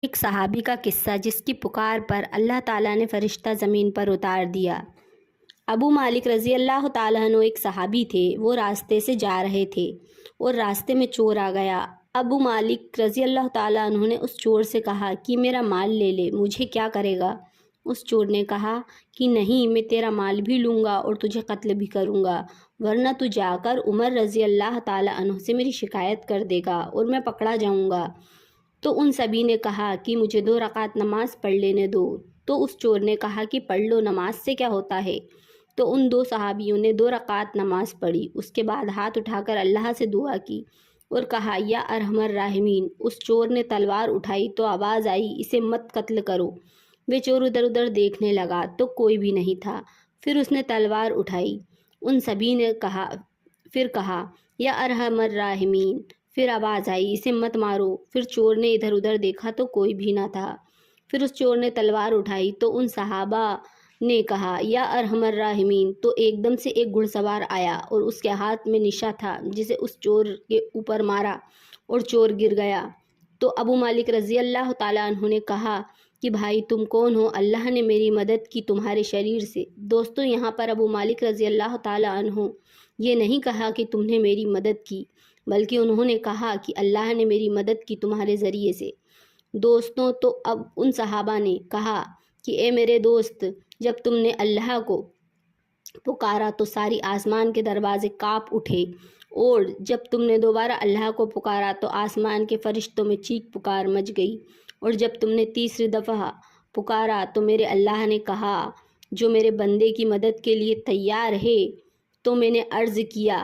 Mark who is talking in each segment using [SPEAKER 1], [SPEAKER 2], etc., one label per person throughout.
[SPEAKER 1] ایک صحابی کا قصہ جس کی پکار پر اللہ تعالیٰ نے فرشتہ زمین پر اتار دیا۔ ابو مالک رضی اللہ تعالیٰ عنہ ایک صحابی تھے۔ وہ راستے سے جا رہے تھے اور راستے میں چور آ گیا۔ ابو مالک رضی اللہ تعالیٰ عنہ نے اس چور سے کہا کہ میرا مال لے لے، مجھے کیا کرے گا؟ اس چور نے کہا کہ نہیں، میں تیرا مال بھی لوں گا اور تجھے قتل بھی کروں گا، ورنہ تو جا کر عمر رضی اللہ تعالیٰ عنہ سے میری شکایت کر دے گا اور میں پکڑا جاؤں گا۔ تو ان سبھی نے کہا کہ مجھے 2 رکعت نماز پڑھ لینے دو۔ تو اس چور نے کہا کہ پڑھ لو، نماز سے کیا ہوتا ہے؟ تو ان 2 صحابیوں نے 2 رکعت نماز پڑھی۔ اس کے بعد ہاتھ اٹھا کر اللہ سے دعا کی اور کہا یا ارحم الراحمین۔ اس چور نے تلوار اٹھائی تو آواز آئی اسے مت قتل کرو۔ وہ چور ادھر ادھر دیکھنے لگا تو کوئی بھی نہیں تھا۔ پھر اس نے تلوار اٹھائی، ان سبھی نے کہا یا ارحم الراحمین۔ پھر آواز آئی اسے مت مارو۔ پھر چور نے ادھر ادھر دیکھا تو کوئی بھی نہ تھا۔ پھر اس چور نے تلوار اٹھائی تو ان صحابہ نے کہا یا ارحم الراحمین۔ تو ایک دم سے ایک گھڑ سوار آیا اور اس کے ہاتھ میں نشا تھا جسے اس چور کے اوپر مارا اور چور گر گیا۔ تو ابو مالک رضی اللہ تعالیٰ عنہ نے کہا کہ بھائی تم کون ہو؟ اللہ نے میری مدد کی تمہارے شریر سے۔ دوستو، یہاں پر ابو مالک رضی اللہ تعالیٰ عنہ یہ نہیں کہا کہ تم نے میری مدد کی، بلکہ انہوں نے کہا کہ اللہ نے میری مدد کی تمہارے ذریعے سے۔ دوستوں، تو اب ان صحابہ نے کہا کہ اے میرے دوست، جب تم نے اللہ کو پکارا تو ساری آسمان کے دروازے کانپ اٹھے، اور جب تم نے دوبارہ اللہ کو پکارا تو آسمان کے فرشتوں میں چیخ پکار مچ گئی، اور جب تم نے تیسری دفعہ پکارا تو میرے اللہ نے کہا جو میرے بندے کی مدد کے لیے تیار ہے۔ تو میں نے عرض کیا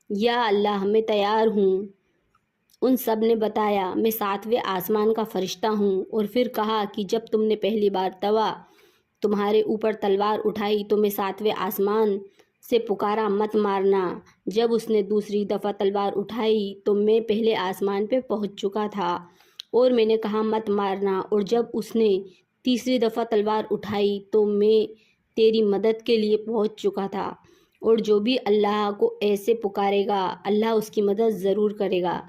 [SPEAKER 1] یا اللہ، میں تیار ہوں۔ ان سب نے بتایا میں 7ویں آسمان کا فرشتہ ہوں۔ اور پھر کہا کہ جب تم نے پہلی بار تمہارے اوپر تلوار اٹھائی تو میں 7ویں آسمان سے پکارا مت مارنا۔ جب اس نے دوسری دفعہ تلوار اٹھائی تو میں پہلے آسمان پہ پہنچ چکا تھا اور میں نے کہا مت مارنا، اور جب اس نے تیسری دفعہ تلوار اٹھائی تو میں تیری مدد کے لیے پہنچ چکا تھا، اور جو بھی اللہ کو ایسے پکارے گا اللہ اس کی مدد ضرور کرے گا۔